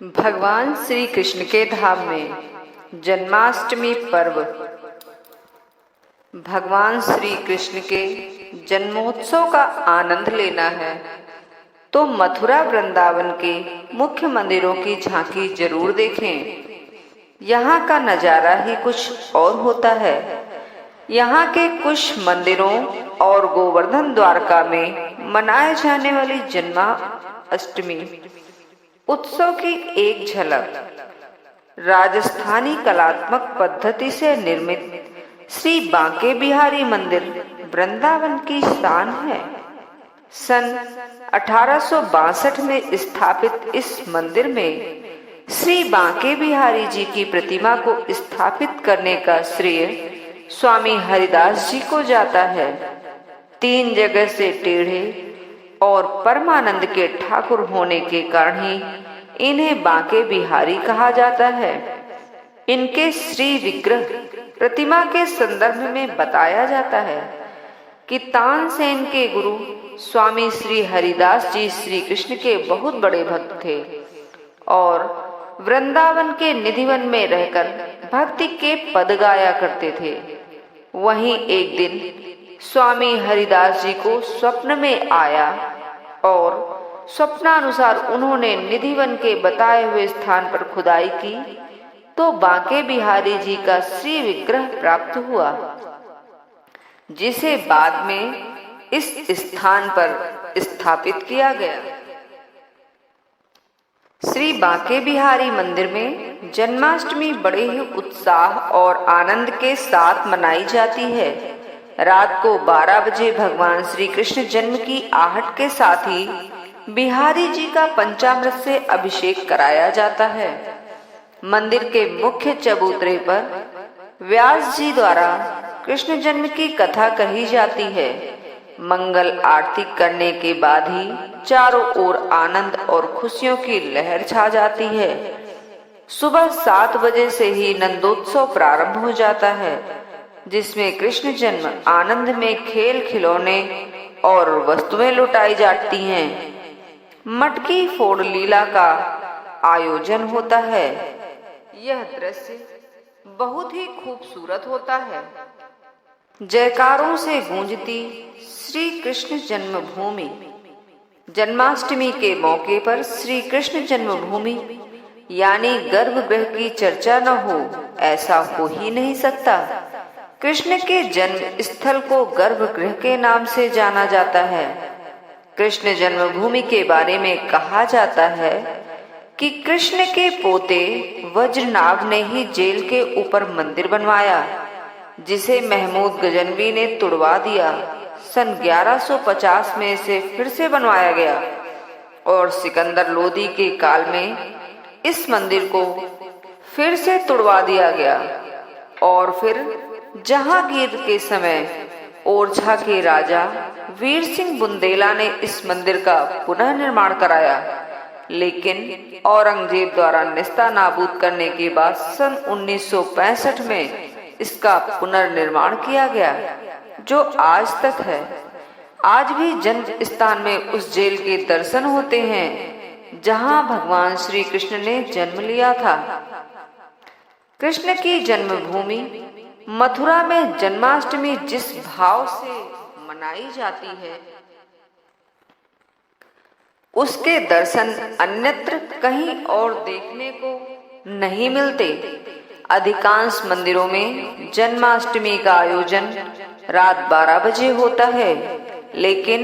भगवान श्री कृष्ण के धाम में जन्माष्टमी पर्व। भगवान श्री कृष्ण के जन्मोत्सव का आनंद लेना है तो मथुरा वृंदावन के मुख्य मंदिरों की झांकी जरूर देखें। यहाँ का नज़ारा ही कुछ और होता है। यहाँ के कुछ मंदिरों और गोवर्धन द्वारका में मनाए जाने वाली जन्माष्टमी उत्सव की एक झलक राजस्थानी कलात्मक पद्धति से निर्मित श्री बांके बिहारी मंदिर वृंदावन की शान है। सन 1862 में स्थापित इस मंदिर में श्री बांके बिहारी जी की प्रतिमा को स्थापित करने का श्रेय स्वामी हरिदास जी को जाता है। 3 जगह से टेढ़े और परमानंद के ठाकुर होने के कारण ही इन्हें बांके बिहारी कहा जाता है। इनके श्री विग्रह प्रतिमा के संदर्भ में बताया जाता है कि तानसेन के गुरु स्वामी श्री हरिदास जी श्री कृष्ण के बहुत बड़े भक्त थे और वृंदावन के निधिवन में रहकर भक्ति के पद गाया करते थे। वहीं एक दिन स्वामी हरिदास जी को स्वप्न में आया और स्वप्नानुसार उन्होंने निधिवन के बताए हुए स्थान पर खुदाई की तो बांके बिहारी जी का श्री विग्रह प्राप्त हुआ, जिसे बाद में इस स्थान पर स्थापित किया गया। श्री बांके बिहारी मंदिर में जन्माष्टमी बड़े ही उत्साह और आनंद के साथ मनाई जाती है। रात को 12 बजे भगवान श्री कृष्ण जन्म की आहट के साथ ही बिहारी जी का पंचामृत से अभिषेक कराया जाता है। मंदिर के मुख्य चबूतरे पर व्यास जी द्वारा कृष्ण जन्म की कथा कही जाती है। मंगल आरती करने के बाद ही चारों ओर आनंद और खुशियों की लहर छा जाती है। सुबह 7 बजे से ही नंदोत्सव प्रारंभ हो जाता है, जिसमें कृष्ण जन्म आनंद में खेल खिलौने और वस्तुएं लुटाई जाती हैं। मटकी फोड़ लीला का आयोजन होता है। यह दृश्य बहुत ही खूबसूरत होता है। जयकारों से गूंजती श्री कृष्ण जन्मभूमि। जन्माष्टमी के मौके पर श्री कृष्ण जन्मभूमि यानी गर्भगृह की चर्चा न हो, ऐसा हो ही नहीं सकता। कृष्ण के जन्म स्थल को गर्भगृह के नाम से जाना जाता है। कृष्ण जन्मभूमि के बारे में कहा जाता है कि कृष्ण के पोते वज्रनाभ ने ही जेल के ऊपर मंदिर बनवाया, जिसे महमूद गजनवी ने तुड़वा दिया। सन 1150 में इसे फिर से बनवाया गया और सिकंदर लोदी के काल में इस मंदिर को फिर से तुड़वा दिया गया और फिर जहांगीर के समय ओरछा के राजा वीर सिंह बुंदेला ने इस मंदिर का पुनः निर्माण कराया, लेकिन औरंगजेब द्वारा नेस्तनाबूद करने के बाद सन 1965 में इसका पुनर्निर्माण किया गया, जो आज तक है। आज भी जन्म स्थान में उस जेल के दर्शन होते हैं जहां भगवान श्री कृष्ण ने जन्म लिया था। कृष्ण की जन्मभूमि मथुरा में जन्माष्टमी जिस भाव से मनाई जाती है, उसके दर्शन अन्यत्र कहीं और देखने को नहीं मिलते। अधिकांश मंदिरों में जन्माष्टमी का आयोजन रात 12 बजे होता है, लेकिन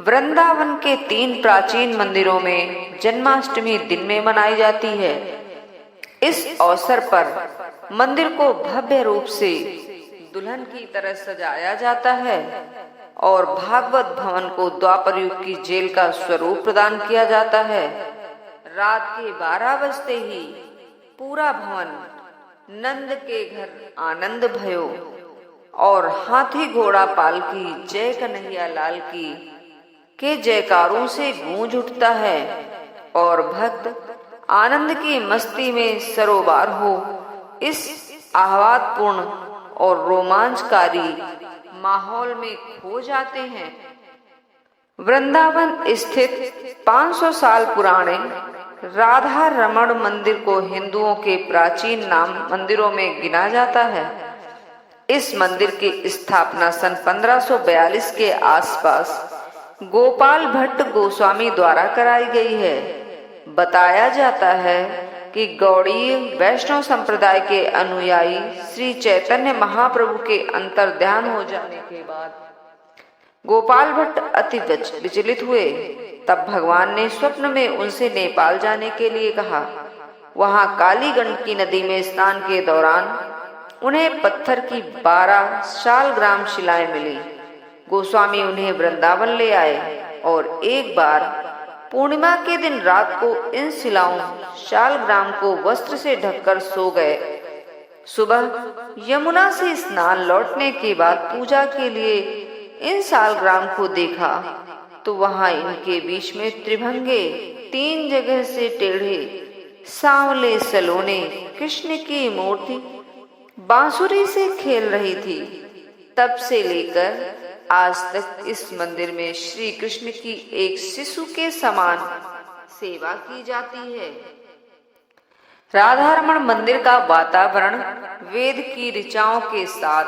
वृंदावन के 3 प्राचीन मंदिरों में जन्माष्टमी दिन में मनाई जाती है। इस अवसर पर मंदिर को भव्य रूप से दुल्हन की तरह सजाया जाता है और भागवत भवन को द्वापर युग की जेल का स्वरूप प्रदान किया जाता है। रात के 12 बजते ही पूरा भवन नंद के घर आनंद भयो और हाथी घोड़ा पालकी जय कन्हैया लाल की के जयकारों से गूंज उठता है और भक्त आनंद की मस्ती में सरोबार हो इस आह्लादपूर्ण और रोमांचकारी माहौल में खो जाते हैं। वृंदावन स्थित 500 साल पुराने राधा रमण मंदिर को हिंदुओं के प्राचीन नाम मंदिरों में गिना जाता है। इस मंदिर की स्थापना सन 1542 के आसपास गोपाल भट्ट गोस्वामी द्वारा कराई गई है। बताया जाता है कि गौड़ीय वैष्णव संप्रदाय के अनुयायी श्री चैतन्य महाप्रभु के अंतर्ध्यान हो जाने के बाद गोपाल भट्ट अति विचलित हुए। तब भगवान ने स्वप्न में उनसे नेपाल जाने के लिए कहा। वहां काली गंडकी नदी में स्नान के दौरान उन्हें पत्थर की 12 शालग्राम शिलाएं मिली। गोस्वामी उन्हें वृंदावन ले आए और एक बार पूर्णिमा के दिन रात को इन शिलाओं शालग्राम को वस्त्र से ढककर सो गए। सुबह यमुना से स्नान लौटने के बाद पूजा के लिए इन शालग्राम को देखा तो वहां इनके बीच में त्रिभंगे 3 जगह से टेढ़े सांवले सलोने कृष्ण की मूर्ति बांसुरी से खेल रही थी। तब से लेकर आज तक इस मंदिर में श्री कृष्ण की एक शिशु के समान सेवा की जाती है। राधारमण मंदिर का वातावरण वेद की ऋचाओं के साथ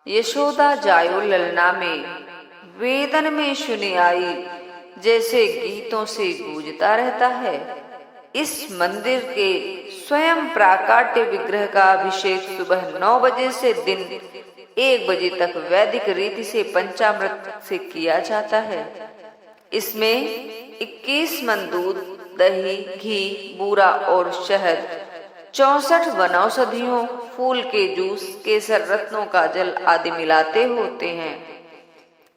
यशोदा जायो ललना में वेदन में सुनी आई जैसे गीतों से गूंजता रहता है। इस मंदिर के स्वयं प्राकाट्य विग्रह का अभिषेक सुबह 9 बजे से दिन 1 बजे तक वैदिक रीति से पंचामृत से किया जाता है। इसमें 21 मन दूध, दही, घी, बूरा और शहद, 64 वनौषधियों, फूल के जूस, केसर, रत्नों का जल आदि मिलाते होते हैं।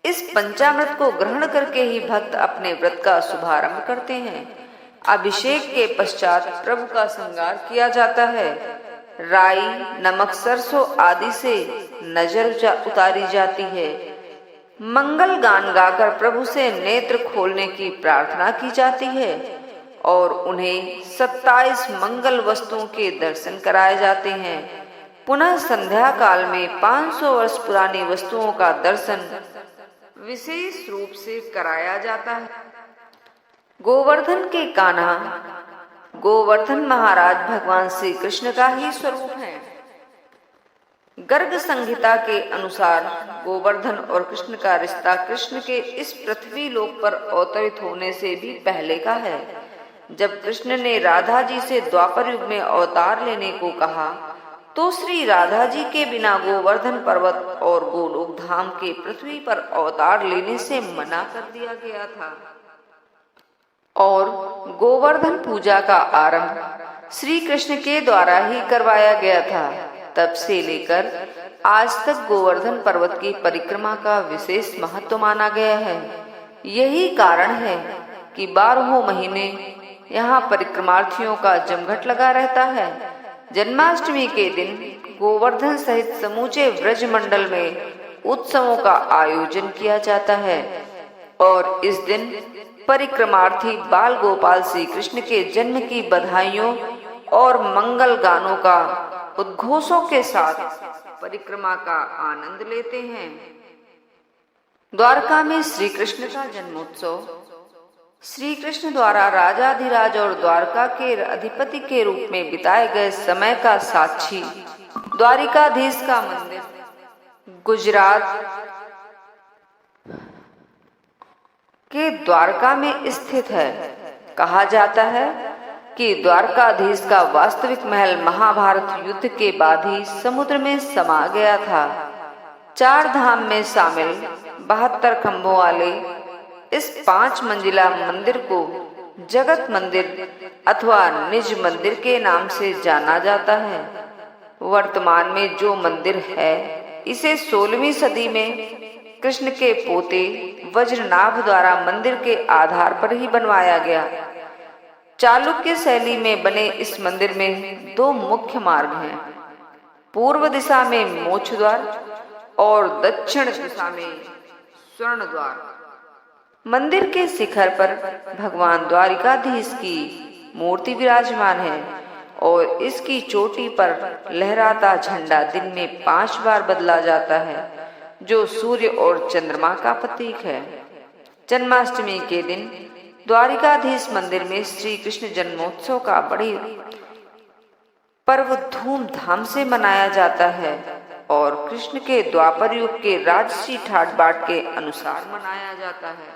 इस पंचामृत को ग्रहण करके ही भक्त अपने व्रत का शुभारंभ करते हैं। अभिषेक के पश्चात प्रभु का श्रृंगार किया जाता है। राई, नमक, सरसों आदि से नजर उतारी जाती है। मंगल गान गाकर प्रभु से नेत्र खोलने की प्रार्थना की जाती है और उन्हें 27 मंगल वस्तुओं के दर्शन कराए जाते हैं। पुनः संध्या काल में 500 वर्ष पुरानी वस्तुओं का दर्शन विशेष रूप से कराया जाता है। गोवर्धन के कान्हा गोवर्धन महाराज भगवान श्री कृष्ण का ही स्वरूप है। गर्ग संहिता के अनुसार गोवर्धन और कृष्ण का रिश्ता कृष्ण के इस पृथ्वी लोक पर अवतरित होने से भी पहले का है। जब कृष्ण ने राधा जी से द्वापर युग में अवतार लेने को कहा तो श्री राधा जी के बिना गोवर्धन पर्वत और गोलोक धाम के पृथ्वी पर अवतार लेने से मना कर दिया गया था और गोवर्धन पूजा का आरंभ श्री कृष्ण के द्वारा ही करवाया गया था। तब से लेकर आज तक गोवर्धन पर्वत की परिक्रमा का विशेष महत्व माना गया है। यही कारण है कि 12 महीने यहाँ परिक्रमार्थियों का जमघट लगा रहता है। जन्माष्टमी के दिन गोवर्धन सहित समूचे ब्रज मंडल में उत्सवों का आयोजन किया जाता है और इस दिन परिक्रमार्थी बाल गोपाल श्री कृष्ण के जन्म की बधाइयों और मंगल गानों का उद्घोषों के साथ परिक्रमा का आनंद लेते हैं। द्वारका में श्री कृष्ण का जन्मोत्सव श्री कृष्ण द्वारा राजाधिराज और द्वारका के अधिपति के रूप में बिताए गए समय का साक्षी द्वारिकाधीश का मंदिर गुजरात के द्वारका में स्थित है। कहा जाता है कि द्वारकाधीश का वास्तविक महल महाभारत युद्ध के बाद ही समुद्र में समा गया था। 4 धाम में शामिल 72 खंभों वाले इस 5 मंजिला मंदिर को जगत मंदिर अथवा निज मंदिर के नाम से जाना जाता है। वर्तमान में जो मंदिर है इसे 16वीं सदी में कृष्ण के पोते वज्रनाभ द्वारा मंदिर के आधार पर ही बनवाया गया। चालुक्य शैली में बने इस मंदिर में 2 मुख्य मार्ग हैं। पूर्व दिशा में मोक्ष द्वार और दक्षिण दिशा में स्वर्ण द्वार। मंदिर के शिखर पर भगवान द्वारिकाधीश की मूर्ति विराजमान है और इसकी चोटी पर लहराता झंडा दिन में 5 बार बदला जाता है जो सूर्य और चंद्रमा का प्रतीक है। जन्माष्टमी के दिन द्वारिकाधीश मंदिर में श्री कृष्ण जन्मोत्सव का बड़ी पर्व धूमधाम से मनाया जाता है और कृष्ण के द्वापर युग के राजसी ठाट बाट के अनुसार मनाया जाता है।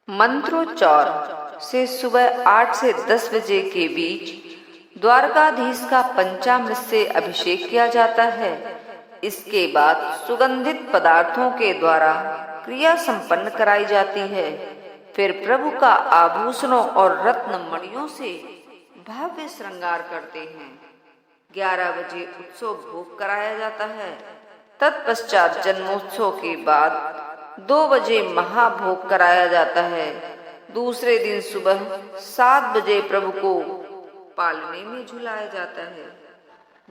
मंत्रोच्चार से सुबह 8 से 10 बजे के बीच द्वारकाधीश का पंचामृत से अभिषेक किया जाता है। इसके बाद सुगंधित पदार्थों के द्वारा क्रिया संपन्न कराई जाती है। फिर प्रभु का आभूषणों और रत्न मणियों से भव्य श्रृंगार करते हैं। 11 बजे उत्सव भोग कराया जाता है। तत्पश्चात जन्मोत्सव के बाद 2 बजे महाभोग कराया जाता है। दूसरे दिन सुबह 7 बजे प्रभु को पालने में झुलाया जाता है।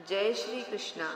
जय श्री कृष्णा।